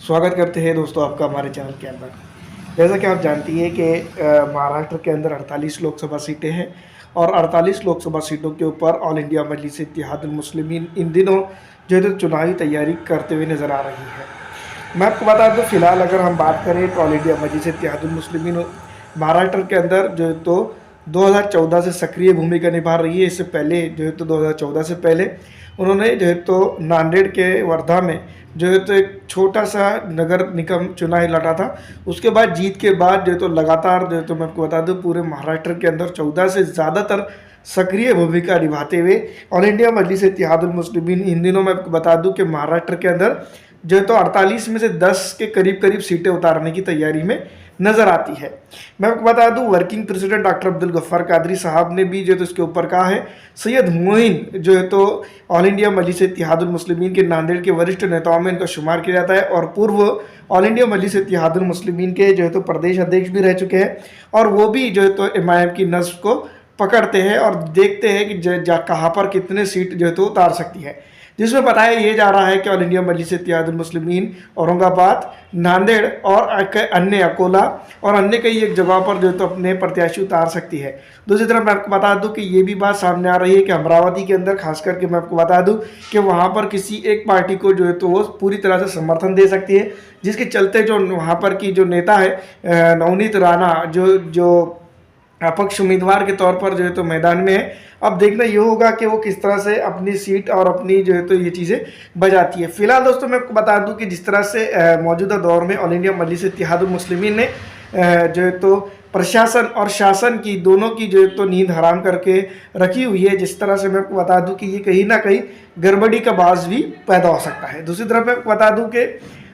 स्वागत करते हैं दोस्तों आपका हमारे चैनल के अंदर। जैसा कि आप जानती हैं कि महाराष्ट्र के अंदर 48 लोकसभा सीटें हैं और 48 लोकसभा सीटों के ऊपर ऑल इंडिया मजलिस इत्तेहादुल मुस्लिमीन इन दिनों जो है तो चुनावी तैयारी करते हुए नज़र आ रही है। मैं आपको बता दूं, फिलहाल अगर हम बात करें तो ऑल इंडिया मजलिस इत्तेहादुल मुस्लिमीन महाराष्ट्र के अंदर जो है तो 2014 से सक्रिय भूमिका निभा रही है। इससे पहले जो है तो 2014 से पहले उन्होंने जो है तो नांदेड़ के वर्धा में जो है तो एक छोटा सा नगर निगम चुनाव लड़ा था। उसके बाद जीत के बाद जो है तो लगातार जो है तो मैं आपको बता दूं पूरे महाराष्ट्र के अंदर 14 से ज़्यादातर सक्रिय भूमिका निभाते हुए ऑल इंडिया मजलिस इत्तेहादुल मुस्लिमीन इन दिनों मैं आपको बता दूं कि महाराष्ट्र के अंदर जो है तो 48 में से 10 के करीब करीब सीटें उतारने की तैयारी में नज़र आती है। मैं आपको बता दूं working president doctor Abdul Gaffar Qadri sahab ने भी जो है तो इसके ऊपर कहा है। सैयद मोइन जो है तो ऑल इंडिया मजलिस इत्तेहादुल मुस्लिमीन के नांदेड़ के वरिष्ठ नेताओं में इनका शुमार किया जाता है और पूर्व ऑल इंडिया मजलिस इत्तेहादुल मुस्लिमीन के जो है तो प्रदेश अध्यक्ष भी रह चुके हैं और वो भी जो है तो एमआईएम की नस्ब को पकड़ते हैं और देखते हैं कि कहाँ पर कितने सीट जो है तो उतार सकती है, जिसमें बताया ये जा रहा है कि ऑल इंडिया मजलिस इत्तेहादुल मुस्लिमीन औरंगाबाद, नांदेड़ और अन्य अकोला और अन्य कई एक जगह पर जो तो अपने प्रत्याशी उतार सकती है। दूसरी तरफ मैं आपको बता दूं कि ये भी बात सामने आ रही है कि अमरावती के अंदर खास करके मैं आपको बता दूं कि वहाँ पर किसी एक पार्टी को जो है तो वो पूरी तरह से समर्थन दे सकती है, जिसके चलते जो वहाँ पर की जो नेता है नवनीत राणा जो अपक्ष उम्मीदवार के तौर पर जो है तो मैदान में है। अब देखना ये होगा कि वो किस तरह से अपनी सीट और अपनी जो है तो ये चीज़ें बजाती है। फिलहाल दोस्तों मैं आपको बता दूं कि जिस तरह से मौजूदा दौर में ऑल इंडिया मजलिस इत्तेहादुल मुस्लिमीन ने जो है तो प्रशासन और शासन की दोनों की जो है तो नींद हराम करके रखी हुई है, जिस तरह से मैं आपको बता दूं कि ये कहीं ना कहीं गड़बड़ी का बाज़ भी पैदा हो सकता है। दूसरी तरफ मैं आपको बता दूं कि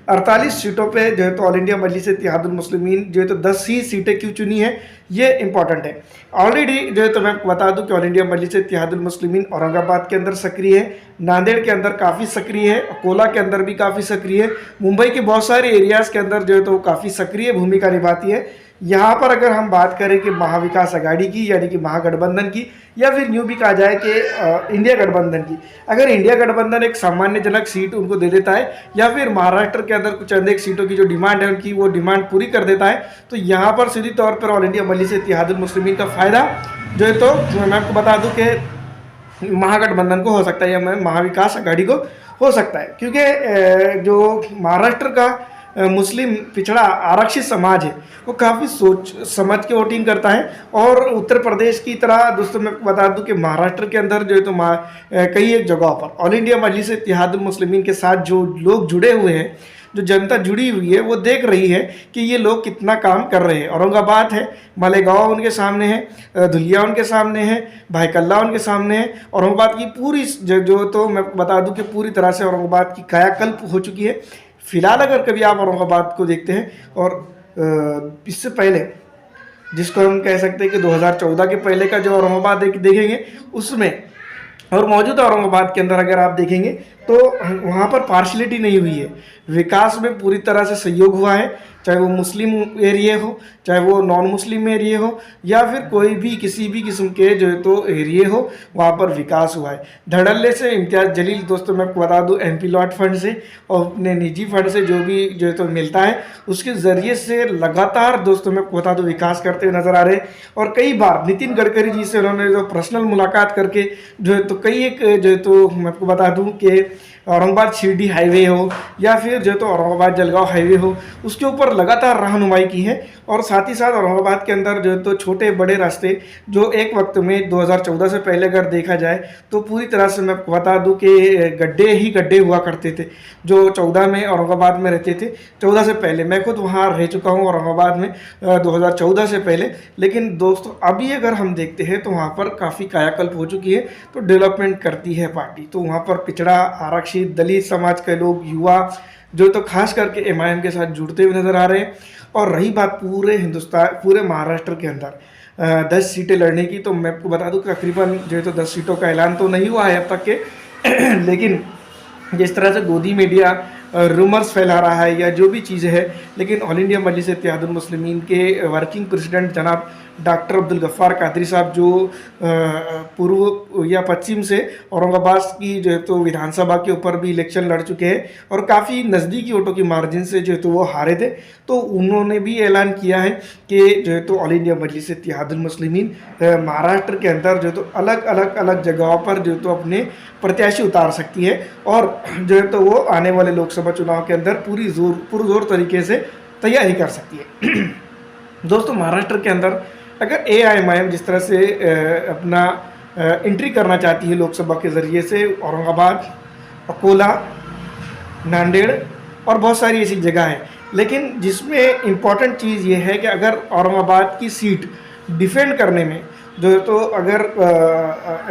48 सीटों पे जो है तो ऑल इंडिया मजलिस इत्तेहादुल मुस्लिमीन जो है तो 10 ही सीटें क्यों चुनी है ये इंपॉर्टेंट है। ऑलरेडी जो है तो मैं बता दूं कि ऑल इंडिया मजलिस इत्तेहादुल मुस्लिमीन औरंगाबाद के अंदर सक्रिय है, नांदेड़ के अंदर काफ़ी सक्रिय है, अकोला के अंदर भी काफ़ी सक्रिय है, मुंबई के बहुत सारे एरियाज़ के अंदर जो है तो काफ़ी सक्रिय भूमिका निभाती है। यहाँ पर अगर हम बात करें कि महाविकास आघाड़ी की यानी कि महागठबंधन की या फिर यूँ भी कहा जाए कि इंडिया गठबंधन की, अगर इंडिया गठबंधन एक सामान्यजनक सीट उनको दे देता है या फिर महाराष्ट्र के अंदर कुछ अनेक सीटों की जो डिमांड है उनकी वो डिमांड पूरी कर देता है, तो यहाँ पर सीधी तौर पर ऑल इंडिया मजलिस इत्तेहादुल मुस्लिमीन का फ़ायदा जो है तो मैं आपको बता दूँ कि महागठबंधन को हो सकता है या महाविकास आघाड़ी को हो सकता है, क्योंकि जो महाराष्ट्र का मुस्लिम पिछड़ा आरक्षित समाज है वो काफ़ी सोच समझ के वोटिंग करता है। और उत्तर प्रदेश की तरह दोस्तों मैं बता दूं कि महाराष्ट्र के अंदर जो है तो कई एक जगहों पर ऑल इंडिया मजलिस इत्तेहादुल मुस्लिमीन के साथ जो लोग जुड़े हुए हैं, जो जनता जुड़ी हुई है, वो देख रही है कि ये लोग कितना काम कर रहे हैं। औरंगाबाद है, मालेगांव उनके सामने है, धुलिया उनके सामने है, भाईकल्ला उनके सामने है। औरंगाबाद की पूरी जो तो मैं बता दूं कि पूरी तरह से औरंगाबाद की कायाकल्प हो चुकी है। फिलहाल अगर कभी आप औरंगाबाद को देखते हैं और इससे पहले जिसको हम कह सकते हैं कि 2014 के पहले का जो औरंगाबाद देखेंगे उसमें और मौजूदा औरंगाबाद के अंदर अगर आप देखेंगे तो वहाँ पर पार्शलिटी नहीं हुई है, विकास में पूरी तरह से सहयोग हुआ है, चाहे वो मुस्लिम एरिया हो, चाहे वो नॉन मुस्लिम एरिया हो या फिर कोई भी किसी भी किस्म के जो है तो एरिया हो, वहाँ पर विकास हुआ है। धड़ल्ले से इम्तियाज़ जलील दोस्तों मैं आपको बता दूँ एमपी लॉट फंड से और अपने निजी फंड से जो भी जो है तो मिलता है उसके ज़रिए से लगातार दोस्तों मैं आपको बता दूँ विकास करते हुए नज़र आ रहे हैं। और कई बार नितिन गडकरी जी से उन्होंने जो पर्सनल मुलाकात करके जो है तो कई एक जो है तो मैं आपको बता दूँ कि औरंगाबाद शिरडी हाईवे हो या फिर जो तो औरंगाबाद जलगांव हाईवे हो, उसके ऊपर लगातार रहनुमाई की है। और साथ ही साथ औरंगाबाद के अंदर जो तो छोटे बड़े रास्ते जो एक वक्त में 2014 से पहले अगर देखा जाए तो पूरी तरह से मैं बता दूं कि गड्ढे ही गड्ढे हुआ करते थे जो 14 में औरंगाबाद में रहते थे। 14 से पहले मैं खुद वहाँ रह चुका हूँ औरंगाबाद में 2014 से पहले। लेकिन दोस्तों अभी अगर हम देखते हैं तो वहाँ पर काफ़ी कायाकल्प हो चुकी है, तो डेवलपमेंट करती है पार्टी। तो वहाँ पर पिछड़ा आरक्षित दलित समाज के लोग, युवा जो तो खास करके एमआईएम के साथ जुड़ते हुए नज़र आ रहे हैं। और रही बात पूरे हिंदुस्तान पूरे महाराष्ट्र के अंदर 10 सीटें लड़ने की, तो मैं आपको बता दूं तकरीबन जो है तो 10 सीटों का ऐलान तो नहीं हुआ है अब तक के लेकिन जिस तरह से गोदी मीडिया रूमर्स फैला रहा है या जो भी चीज़ें हैं, लेकिन ऑल इंडिया मजलिस इत्तेहादुल मुस्लिमीन के वर्किंग प्रेसिडेंट जनाब डॉक्टर अब्दुल गफ्फार कादरी साहब, जो पूर्व या पश्चिम से औरंगाबाद की जो है तो विधानसभा के ऊपर भी इलेक्शन लड़ चुके हैं और काफ़ी नज़दीकी वोटों की मार्जिन से जो है तो वो हारे थे, तो उन्होंने भी ऐलान किया है कि जो है तो ऑल इंडिया मजलिस इत्तेहादुल मुस्लिमीन महाराष्ट्र के अंदर जो है तो अलग जगहों पर जो है तो अपने प्रत्याशी उतार सकती है और जो है तो वो आने वाले लोकसभा चुनाव के अंदर पुरजोर तरीके से तैयारी कर सकती है। दोस्तों, महाराष्ट्र के अंदर अगर AIMIM जिस तरह से अपना एंट्री करना चाहती है लोकसभा के ज़रिए से, औरंगाबाद, अकोला, नांदेड़ और बहुत सारी ऐसी जगह है, लेकिन जिसमें इम्पॉर्टेंट चीज़ ये है कि अगर औरंगाबाद की सीट डिफेंड करने में जो है तो अगर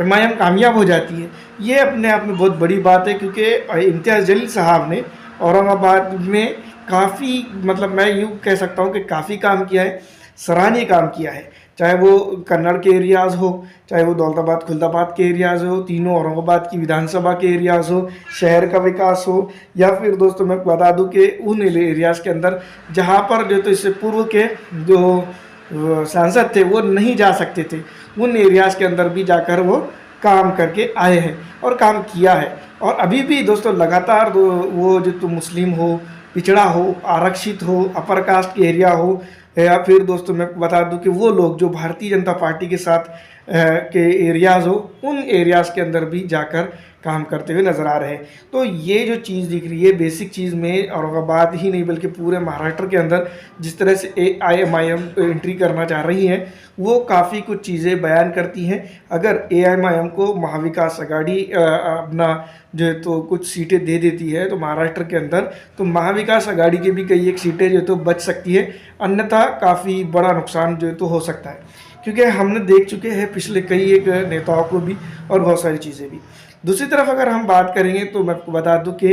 MIM कामयाब हो जाती है, ये अपने आप में बहुत बड़ी बात है, क्योंकि इम्तियाज़ जलील साहब ने औरंगाबाद में काफ़ी, मतलब मैं यूँ कह सकता हूँ कि काफ़ी काम किया है, सराहनीय काम किया है, चाहे वो कन्नड़ के एरियाज़ हो, चाहे वो दौलताबाद खुलदाबाद के एरियाज़ हो, तीनों औरंगाबाद की विधानसभा के एरियाज़ हो, शहर का विकास हो, या फिर दोस्तों मैं बता दूं कि उन एरियाज़ के अंदर जहां पर जो तो इससे पूर्व के जो सांसद थे वो नहीं जा सकते थे, उन एरियाज़ के अंदर भी जाकर वो काम करके आए हैं और काम किया है। और अभी भी दोस्तों लगातार वो जो तो मुस्लिम हो, पिछड़ा हो, आरक्षित हो, अपर कास्ट के एरिया हो, या फिर दोस्तों मैं बता दूं कि वो लोग जो भारतीय जनता पार्टी के साथ के एरियाज़ हो, उन एरियाज़ के अंदर भी जाकर काम करते हुए नज़र आ रहे हैं। तो ये जो चीज़ दिख रही है, बेसिक चीज़ में औरंगाबाद ही नहीं बल्कि पूरे महाराष्ट्र के अंदर जिस तरह से AIMIM एंट्री करना चाह रही है, वो काफ़ी कुछ चीज़ें बयान करती हैं। अगर AIMIM को महाविकास आघाड़ी अपना जो है तो कुछ सीटें दे देती है तो महाराष्ट्र के अंदर, तो महाविकास आघाड़ी की भी कई एक सीटें जो है तो बच सकती है, अन्यथा काफ़ी बड़ा नुकसान जो है तो हो सकता है, क्योंकि हमने देख चुके हैं पिछले कई एक नेताओं को भी और बहुत सारी चीज़ें भी। दूसरी तरफ अगर हम बात करेंगे तो मैं आपको बता दूं कि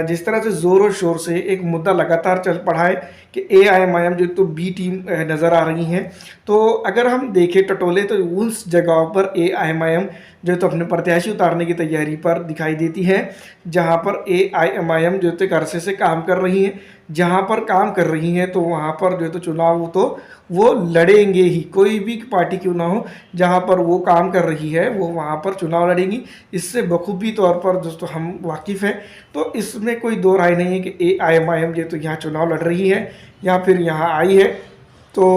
जिस तरह से ज़ोर और शोर से एक मुद्दा लगातार चल पड़ा है कि AIMIM जो तो B टीम नज़र आ रही हैं, तो अगर हम देखें टटोले तो उस जगहों पर AIMIM जो तो अपने प्रत्याशी उतारने की तैयारी पर दिखाई देती है, जहां पर AIMIM जो तो अरसे से काम कर रही हैं, जहां पर काम कर रही हैं तो वहां पर जो तो चुनाव तो वो लड़ेंगे ही, कोई भी पार्टी क्यों ना हो, जहां पर वो काम कर रही है वो वहां पर चुनाव लड़ेंगी। इससे बखूबी तौर पर दोस्तों हम वाकिफ़ हैं, तो इसमें कोई दो राय नहीं है कि AIMIM जो तो यहाँ चुनाव लड़ रही है या फिर यहाँ आई है तो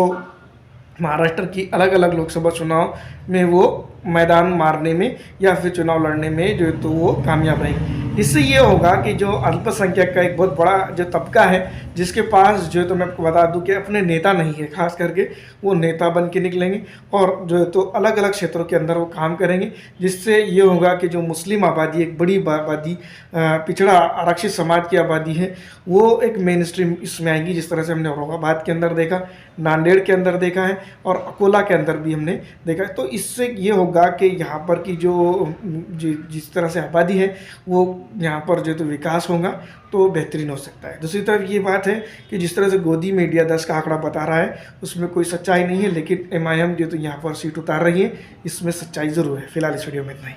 महाराष्ट्र की अलग अलग लोकसभा चुनाव में वो मैदान मारने में या फिर चुनाव लड़ने में जो है तो वो कामयाब रहेंगे। इससे ये होगा कि जो अल्पसंख्यक का एक बहुत बड़ा जो तबका है, जिसके पास जो है तो मैं आपको बता दूं कि अपने नेता नहीं है, खास करके वो नेता बन के निकलेंगे और जो है तो अलग अलग क्षेत्रों के अंदर वो काम करेंगे, जिससे ये होगा कि जो मुस्लिम आबादी, एक बड़ी आबादी, पिछड़ा आरक्षित समाज की आबादी है, वो एक मेन स्ट्रीम इसमें आएंगी, जिस तरह से हमने औरंगाबाद के अंदर देखा, नांदेड़ के अंदर देखा है और अकोला के अंदर भी हमने देखा है। तो इससे ये होगा कि यहाँ पर की जो जिस तरह से आबादी है वो यहाँ पर जो तो विकास होगा तो बेहतरीन हो सकता है। दूसरी तरफ ये बात है कि जिस तरह से गोदी मीडिया 10 का आंकड़ा बता रहा है उसमें कोई सच्चाई नहीं है, लेकिन MIM जो तो यहाँ पर सीट उतार रही है, इसमें सच्चाई ज़रूर है। फिलहाल इस वीडियो में इतना ही।